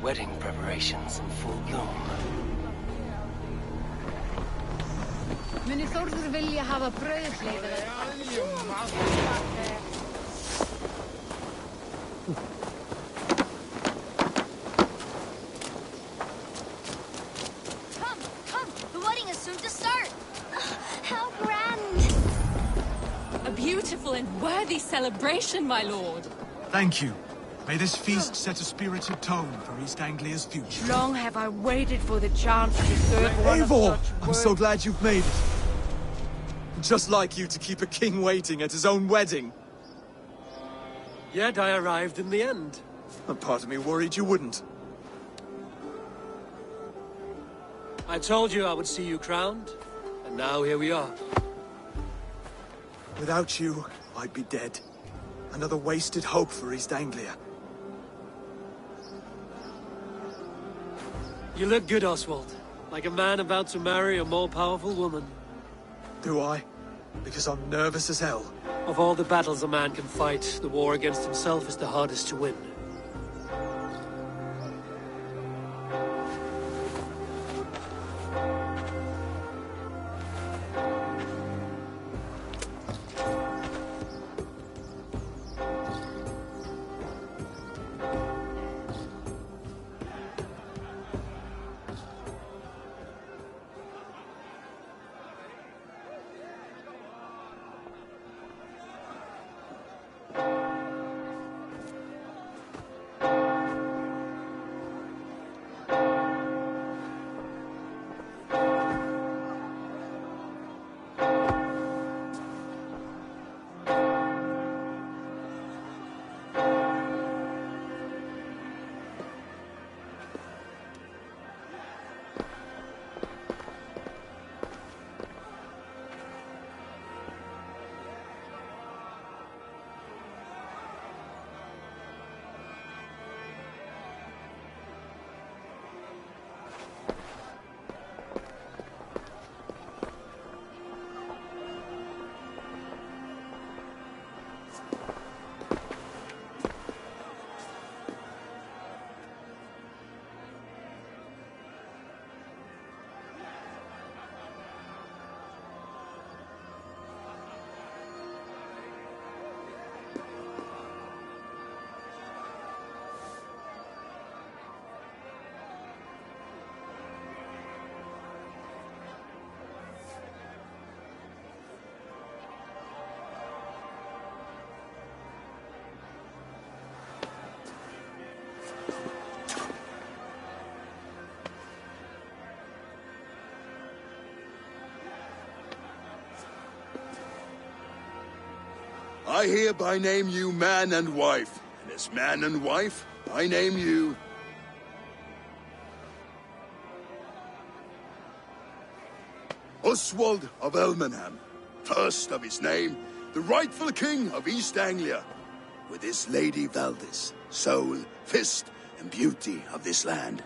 Wedding preparations in full bloom. Muni Þórður vilja hafa brauðhleið Come! The wedding is soon to start! How grand! A beautiful and worthy celebration, my lord. Thank you. May this feast set a spirited tone for East Anglia's future. Long have I waited for the chance to serve one of Eivor! such I'm so glad you've made it. Just like you to keep a king waiting at his own wedding. Yet I arrived in the end. A part of me worried you wouldn't. I told you I would see you crowned, and now here we are. Without you, I'd be dead. Another wasted hope for East Anglia. You look good, Oswald. Like a man about to marry a more powerful woman. Do I? Because I'm nervous as hell. Of all the battles a man can fight, the war against himself is the hardest to win. I hereby name you man and wife, and as man and wife, I name you... Oswald of Elmenham, first of his name, the rightful king of East Anglia, with his lady Valdis, soul, fist, and beauty of this land.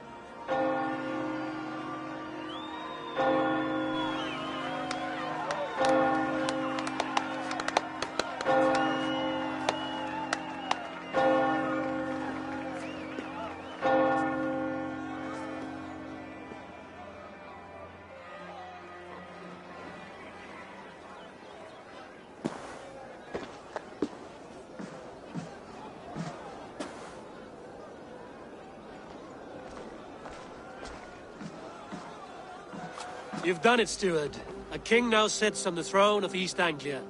You've done it, steward. A king now sits on the throne of East Anglia.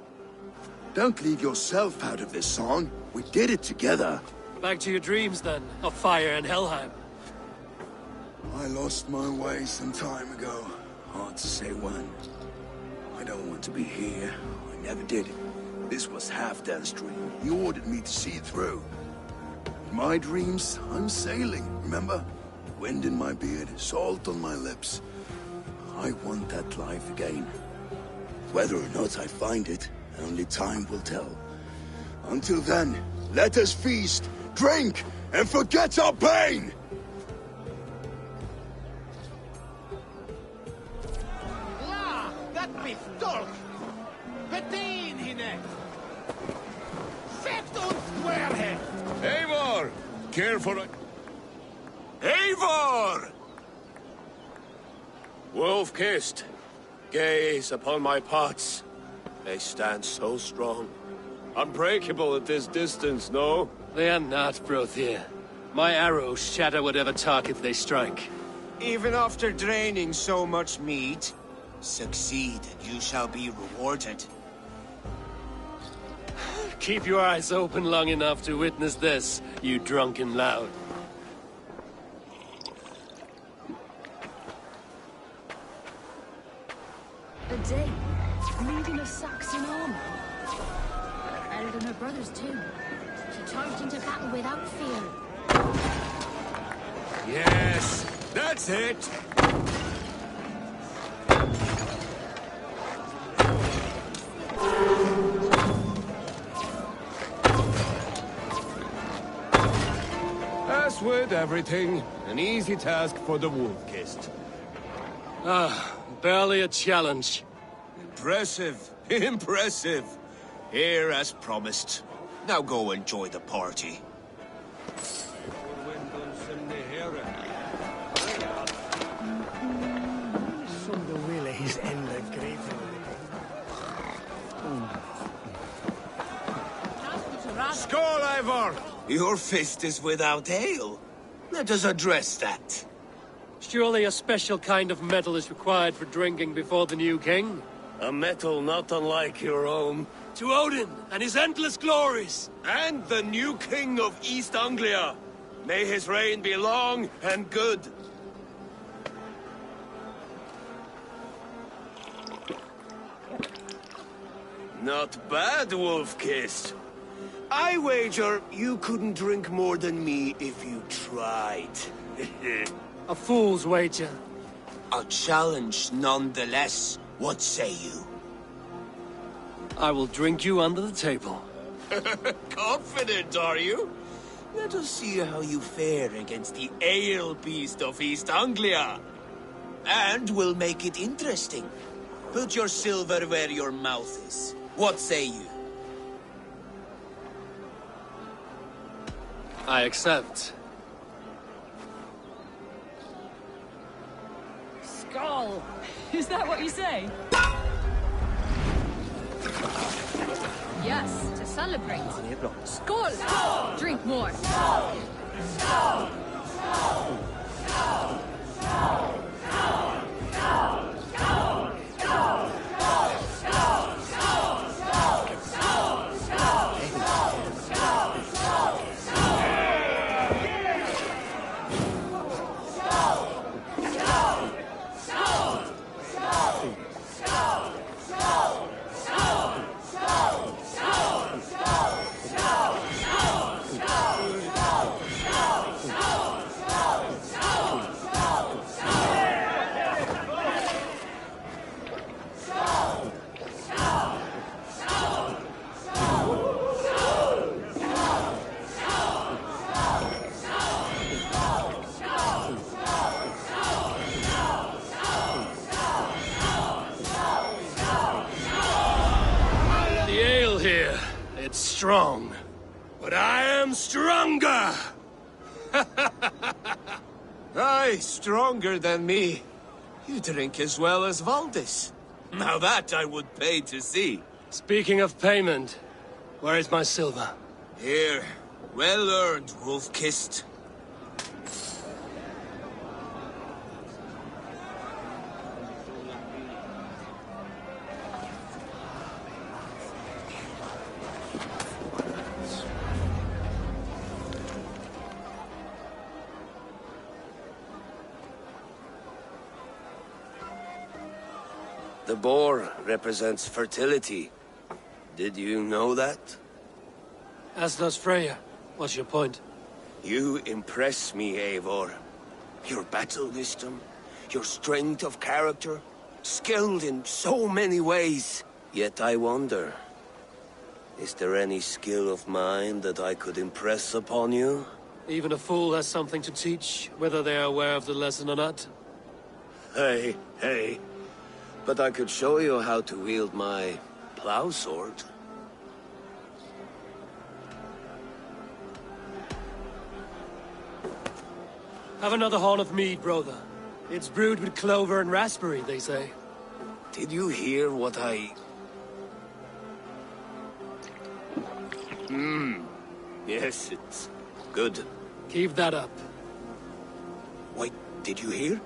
Don't leave yourself out of this song. We did it together. Back to your dreams, then, of fire and Helheim. I lost my way some time ago. Hard to say when. I don't want to be here. I never did. This was Halfdan's dream. He ordered me to see it through. In my dreams, I'm sailing, remember? Wind in my beard, salt on my lips. I want that life again. Whether or not I find it, only time will tell. Until then, let us feast, drink, and forget our pain! La, that pistol! Betin hine! Set uns squarehead! Eivor! Care for a... Eivor! Wolf-kissed, gaze upon my pots. They stand so strong. Unbreakable at this distance, no? They are not, Brothier. My arrows shatter whatever target they strike. Even after draining so much meat, succeed and you shall be rewarded. Keep your eyes open long enough to witness this, you drunken lout. A day, leading a Saxon army. Better than her brothers too. She charged into battle without fear. Yes, that's it! As with everything, an easy task for the Wolf-kissed. Barely a challenge. Impressive, impressive. Here as promised. Now go enjoy the party. Skål, Eivor! Your fist is without ale. Let us address that. Surely a special kind of metal is required for drinking before the new king? A metal not unlike your own. To Odin and his endless glories! And the new king of East Anglia. May his reign be long and good. Not bad, Wolf-kissed. I wager you couldn't drink more than me if you tried. A fool's wager. A challenge nonetheless. What say you? I will drink you under the table. Confident, are you? Let us see how you fare against the ale beast of East Anglia. And we'll make it interesting. Put your silver where your mouth is. What say you? I accept. Skull! Is that what you say? Yes, to celebrate. Skål! Drink more. It's strong, but I am stronger! Aye, stronger than me. You drink as well as Valdis. Now that I would pay to see. Speaking of payment, where is my silver? Here, well earned, Wolf-kissed. The boar represents fertility. Did you know that? As does Freya. What's your point? You impress me, Eivor. Your battle wisdom, your strength of character, skilled in so many ways. Yet I wonder, is there any skill of mine that I could impress upon you? Even a fool has something to teach, whether they are aware of the lesson or not. Hey. But I could show you how to wield my plow sword. Have another horn of mead, brother. It's brewed with clover and raspberry, they say. Did you hear what I... Yes, it's good. Keep that up. Wait, did you hear?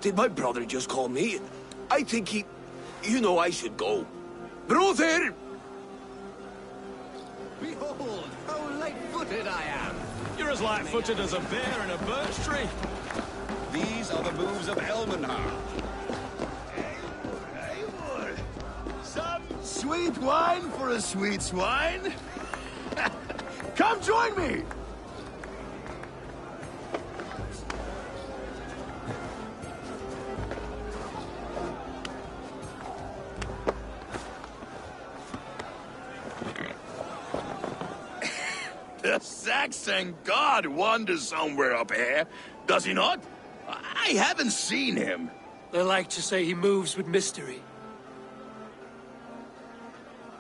Did my brother just call me? I think he... You know I should go. Brother! Behold, how light-footed I am! You're as light-footed as a bear in a birch tree. These are the moves of Elmenhar. Some sweet wine for a sweet swine? Come join me! The Saxon god wanders somewhere up here, does he not? I haven't seen him. They like to say he moves with mystery.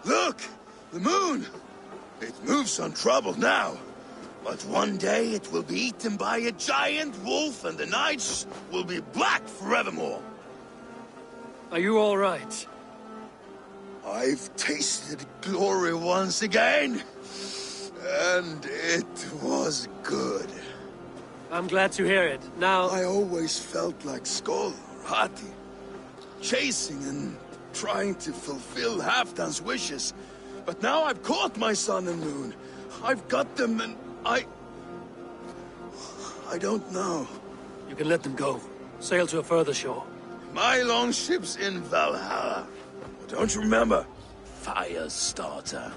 Look! The moon! It moves untroubled now. But one day it will be eaten by a giant wolf and the nights will be black forevermore. Are you all right? I've tasted glory once again. And it was good. I'm glad to hear it. Now... I always felt like Skoll or Hati. Chasing and trying to fulfill Halfdan's wishes. But now I've caught my sun and moon. I've got them and I don't know. You can let them go. Sail to a further shore. My longship's in Valhalla. Don't you remember? Fire starter.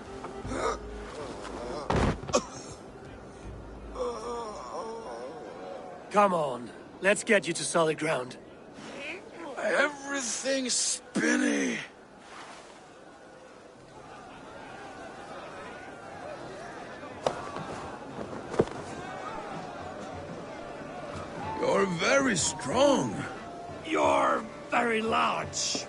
Come on. Let's get you to solid ground. Everything's spinny. You're very strong. You're very large.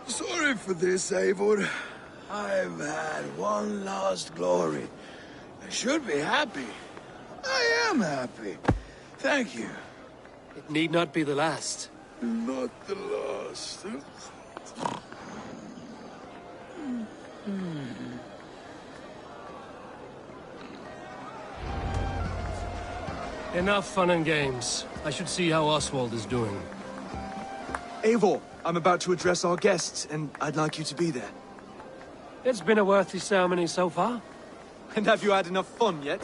Sorry for this, Eivor. I've had one last glory. I should be happy. I am happy. Thank you. It need not be the last. Not the last. Enough fun and games. I should see how Oswald is doing. Eivor, I'm about to address our guests, and I'd like you to be there. It's been a worthy ceremony so far. And have you had enough fun yet?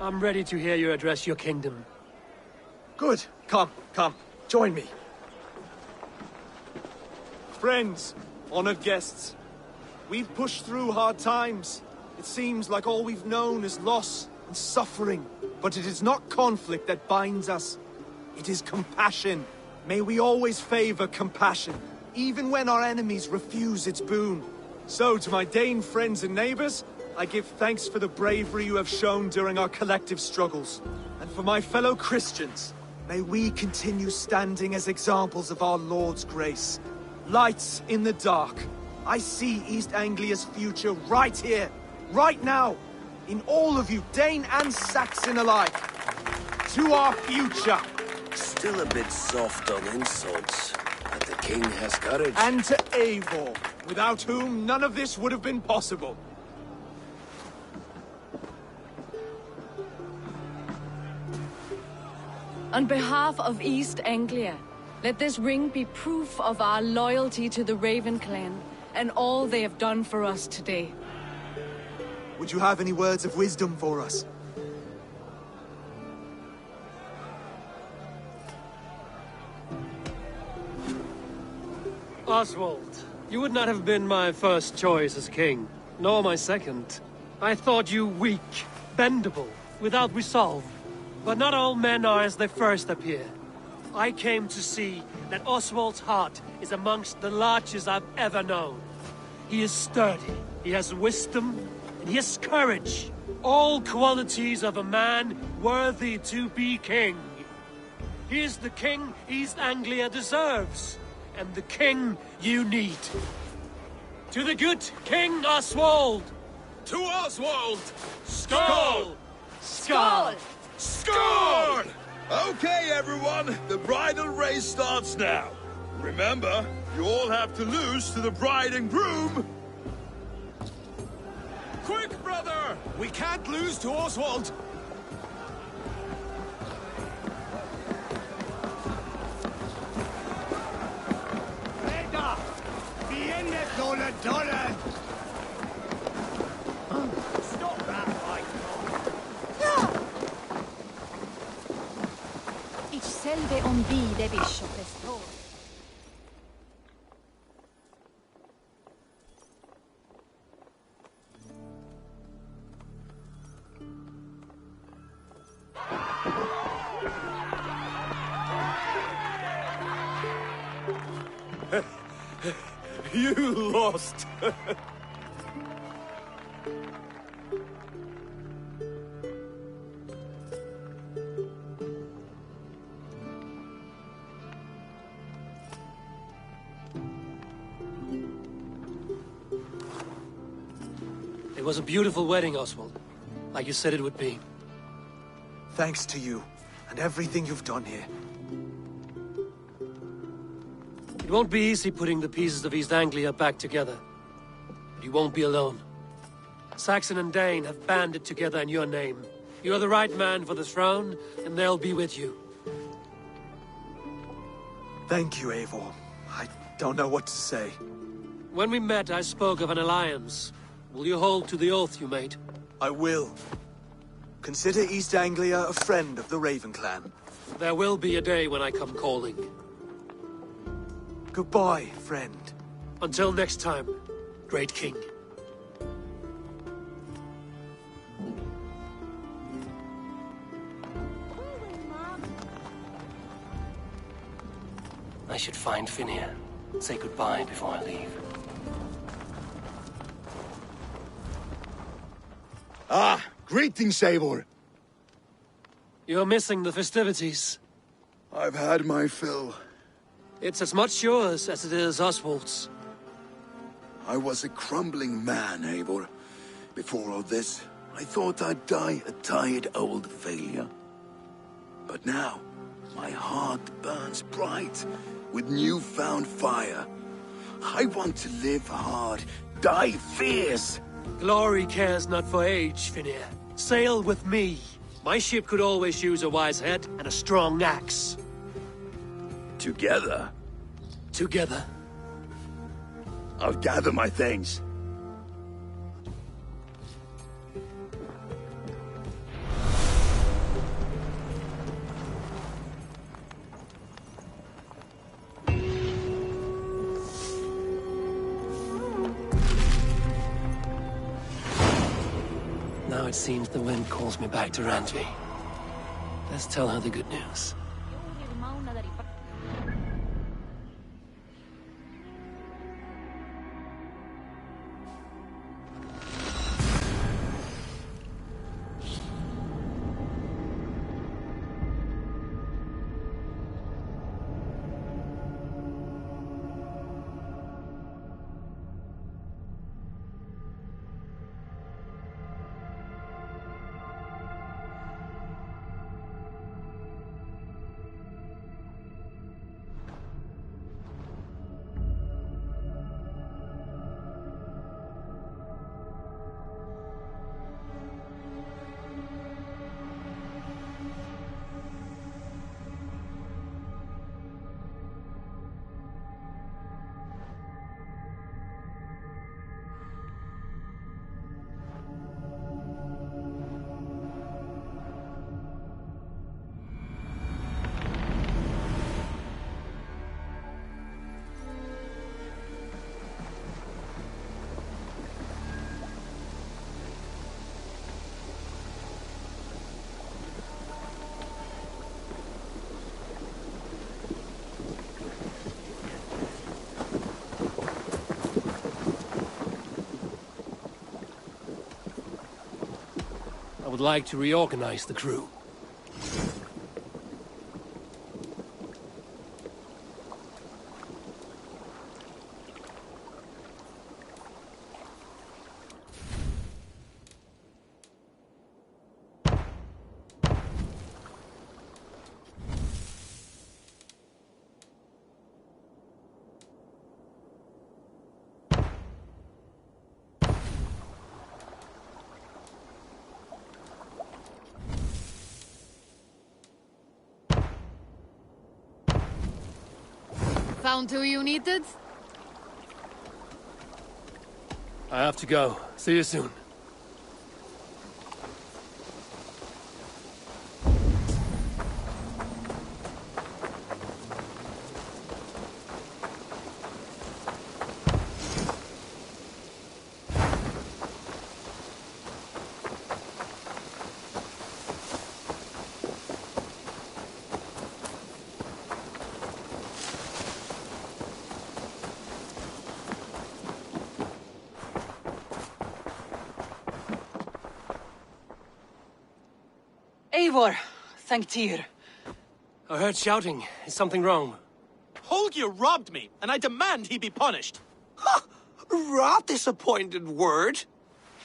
I'm ready to hear you address your kingdom. Good. Come, join me. Friends, honored guests, we've pushed through hard times. It seems like all we've known is loss and suffering, but it is not conflict that binds us. It is compassion. May we always favor compassion, even when our enemies refuse its boon. So, to my Dane friends and neighbors, I give thanks for the bravery you have shown during our collective struggles. And for my fellow Christians, may we continue standing as examples of our Lord's grace. Lights in the dark. I see East Anglia's future right here, right now, in all of you, Dane and Saxon alike. To our future. Still a bit soft on insults, but the king has courage. And to Eivor, without whom none of this would have been possible. On behalf of East Anglia, let this ring be proof of our loyalty to the Raven clan and all they have done for us today. Would you have any words of wisdom for us? Oswald, you would not have been my first choice as king, nor my second. I thought you weak, bendable, without resolve. But not all men are as they first appear. I came to see that Oswald's heart is amongst the largest I've ever known. He is sturdy, he has wisdom, and he has courage. All qualities of a man worthy to be king. He is the king East Anglia deserves, and the king you need. To the good King Oswald! To Oswald! Skull! Skull! Score! Okay, everyone, the bridal race starts now. Remember, you all have to lose to the bride and groom. Quick, brother! We can't lose to Oswald. Stop that fight! Ich selve on thee, the bishop is told. You lost! It was a beautiful wedding, Oswald. Like you said it would be. Thanks to you, and everything you've done here. It won't be easy putting the pieces of East Anglia back together. But you won't be alone. Saxon and Dane have banded together in your name. You're the right man for the throne, and they'll be with you. Thank you, Eivor. I don't know what to say. When we met, I spoke of an alliance. Will you hold to the oath you made? I will. Consider East Anglia a friend of the Raven clan. There will be a day when I come calling. Goodbye, friend. Until next time, Great King. I should find Finir. Say goodbye before I leave. Ah, greetings, Eivor. You're missing the festivities. I've had my fill. It's as much yours as it is Oswald's. I was a crumbling man, Eivor. Before all this, I thought I'd die a tired old failure. But now, my heart burns bright with newfound fire. I want to live hard, die fierce. Glory cares not for age, Finir. Sail with me. My ship could always use a wise head and a strong axe. Together, Together. I'll gather my things. Now it seems the wind calls me back to Randvi. Let's tell her the good news. would like to reorganize the crew. Found who you needed? I have to go. See you soon. Eivor, thank Tyr. I heard shouting. Is something wrong? Holger robbed me, and I demand he be punished. Rot disappointed word.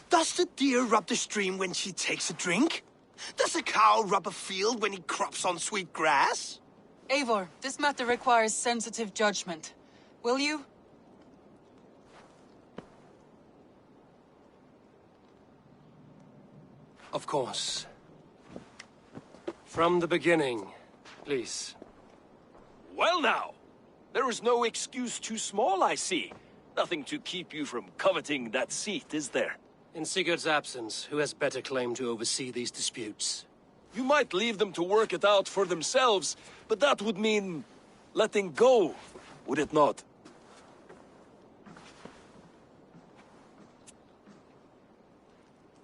Does the deer rub the stream when she takes a drink? Does a cow rub a field when he crops on sweet grass? Eivor, this matter requires sensitive judgment. Will you? Of course. From the beginning, please. Well now, there is no excuse too small, I see. Nothing to keep you from coveting that seat, is there? In Sigurd's absence, who has better claim to oversee these disputes? You might leave them to work it out for themselves, but that would mean letting go, would it not?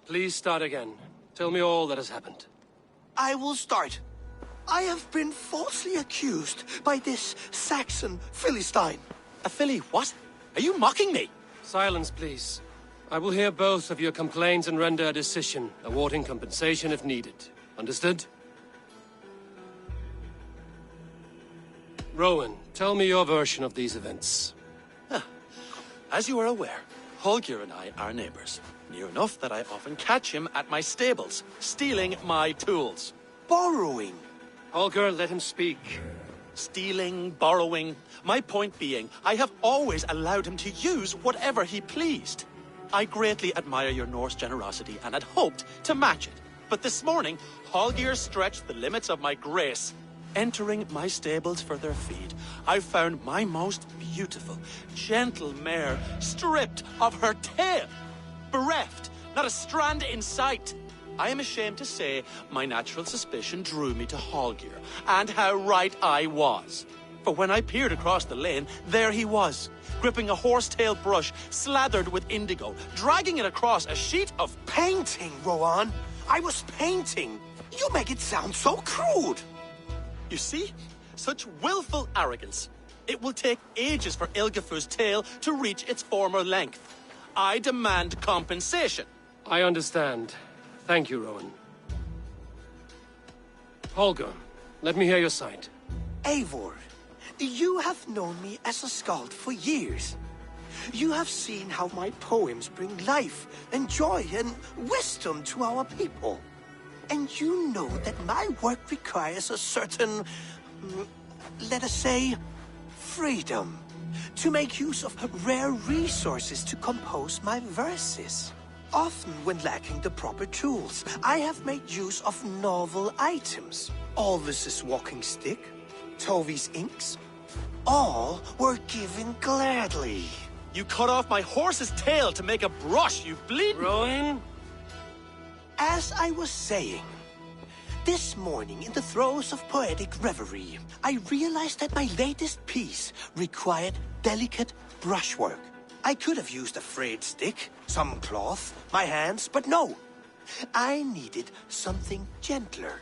Please start again. Tell me all that has happened. I will start. I have been falsely accused by this Saxon Philistine. A Philly what? Are you mocking me? Silence, please. I will hear both of your complaints and render a decision, awarding compensation if needed. Understood? Rowan, tell me your version of these events. As you are aware, Holger and I are neighbors. Near enough that I often catch him at my stables, stealing my tools. Borrowing. Holger, let him speak. Stealing, borrowing. My point being, I have always allowed him to use whatever he pleased. I greatly admire your Norse generosity and had hoped to match it. But this morning, Holger stretched the limits of my grace. Entering my stables for their feed, I found my most beautiful, gentle mare stripped of her tail. Bereft, not a strand in sight. I am ashamed to say my natural suspicion drew me to Holger, and how right I was. For when I peered across the lane, there he was, gripping a horsetail brush slathered with indigo, dragging it across a sheet of painting, Rowan. I was painting. You make it sound so crude. You see? Such willful arrogance. It will take ages for Ilgefu's tail to reach its former length. I demand compensation. I understand. Thank you, Rowan. Holger, let me hear your side. Eivor, you have known me as a skald for years. You have seen how my poems bring life and joy and wisdom to our people. And you know that my work requires a certain, let us say, freedom to make use of rare resources to compose my verses. Often when lacking the proper tools, I have made use of novel items. Alvis's walking stick, Tovi's inks, all were given gladly. You cut off my horse's tail to make a brush, you bleed. Rowan? As I was saying, this morning in the throes of poetic reverie, I realized that my latest piece required delicate brushwork. I could have used a frayed stick, some cloth, my hands, but no. I needed something gentler,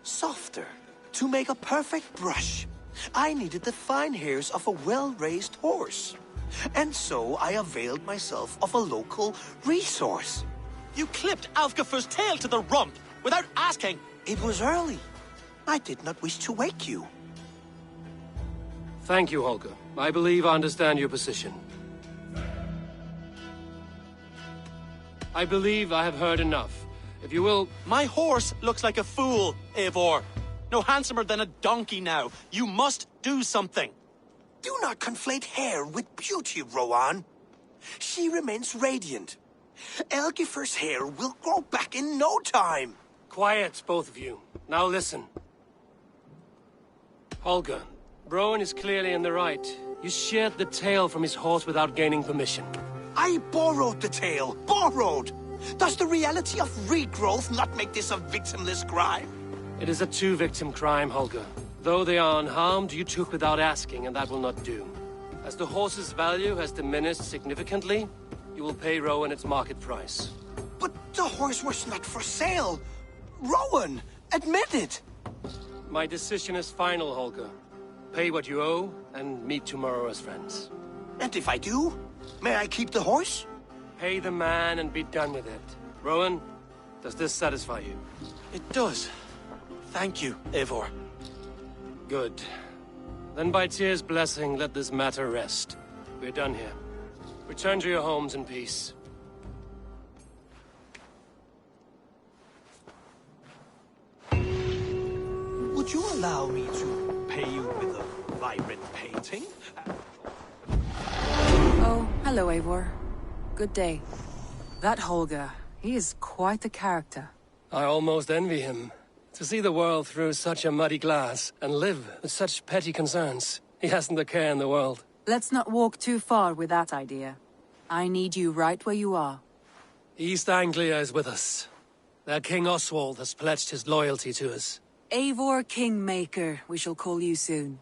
softer. To make a perfect brush, I needed the fine hairs of a well-raised horse. And so I availed myself of a local resource. You clipped Alfgafu's tail to the rump. without asking. It was early. I did not wish to wake you. Thank you, Holger. I believe I understand your position. I believe I have heard enough. If you will... My horse looks like a fool, Eivor. No handsomer than a donkey now. You must do something. Do not conflate hair with beauty, Rowan. She remains radiant. Elgifer's hair will grow back in no time. Quiet, both of you. Now listen. Holger, Rowan is clearly in the right. You sheared the tail from his horse without gaining permission. I borrowed the tail. Borrowed! Does the reality of regrowth not make this a victimless crime? It is a two-victim crime, Holger. Though they are unharmed, you took without asking, and that will not do. As the horse's value has diminished significantly, you will pay Rowan its market price. But the horse was not for sale. Rowan, admit it. My decision is final, Holger. Pay what you owe, and meet tomorrow as friends. And if I do, may I keep the horse? Pay the man and be done with it. Rowan, does this satisfy you? It does. Thank you, Eivor. Good. Then by Tyr's blessing, let this matter rest. We're done here. Return to your homes in peace. Would you allow me to pay you with a vibrant painting? Oh, hello, Eivor. Good day. That Holger, he is quite a character. I almost envy him. To see the world through such a muddy glass and live with such petty concerns. He hasn't a care in the world. Let's not walk too far with that idea. I need you right where you are. East Anglia is with us. Their King Oswald has pledged his loyalty to us. Eivor Kingmaker, we shall call you soon.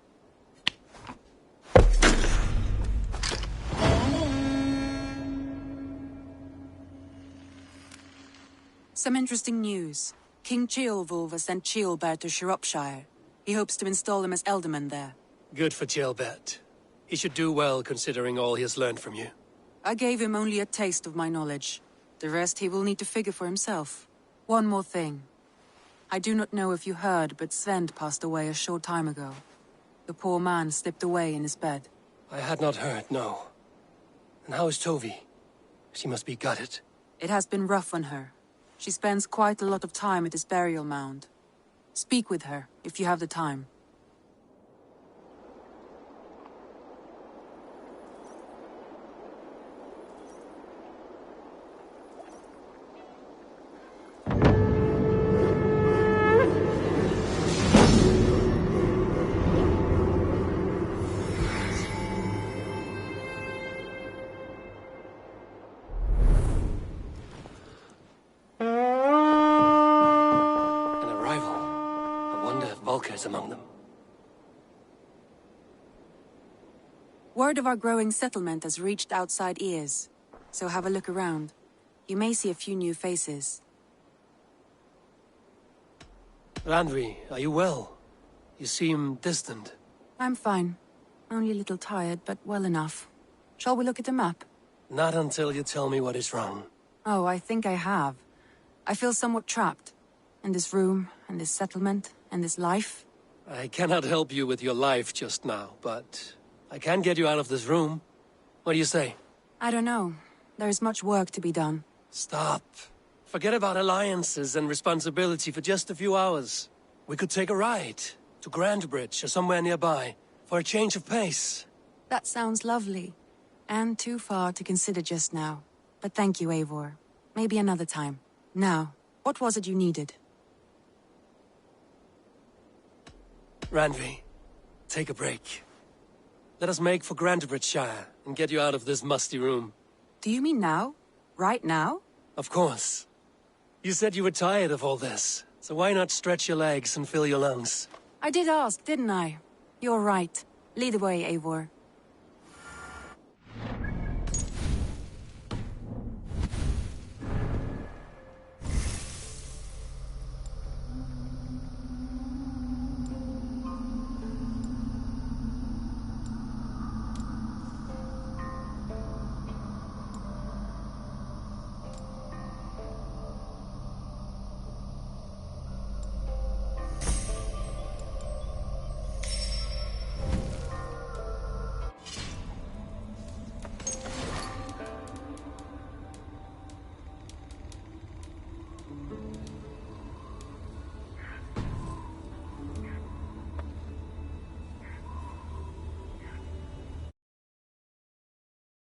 Some interesting news. King Ceolwulf has sent Ceolbert to Shropshire. He hopes to install him as Elderman there. Good for Ceolbert. He should do well considering all he has learned from you. I gave him only a taste of my knowledge. The rest he will need to figure for himself. One more thing. I do not know if you heard, but Svend passed away a short time ago. The poor man slipped away in his bed. I had not heard, no. And how is Tovi? She must be gutted. It has been rough on her. She spends quite a lot of time at his burial mound. Speak with her, if you have the time. Among them. Word of our growing settlement has reached outside ears, so have a look around. You may see a few new faces. Randvi, are you well? You seem distant. I'm fine. Only a little tired, but well enough. Shall we look at the map? Not until you tell me what is wrong. Oh, I think I have. I feel somewhat trapped. In this room, and this settlement, and this life. I cannot help you with your life just now, but I can get you out of this room. What do you say? I don't know. There is much work to be done. Stop. Forget about alliances and responsibility for just a few hours. We could take a ride to Grandbridge or somewhere nearby for a change of pace. That sounds lovely. And too far to consider just now. But thank you, Eivor. Maybe another time. Now, what was it you needed? Randvi, take a break. Let us make for Grandbridgeshire and get you out of this musty room. Do you mean now? Right now? Of course. You said you were tired of all this, so why not stretch your legs and fill your lungs? I did ask, didn't I? You're right. Lead the way, Eivor.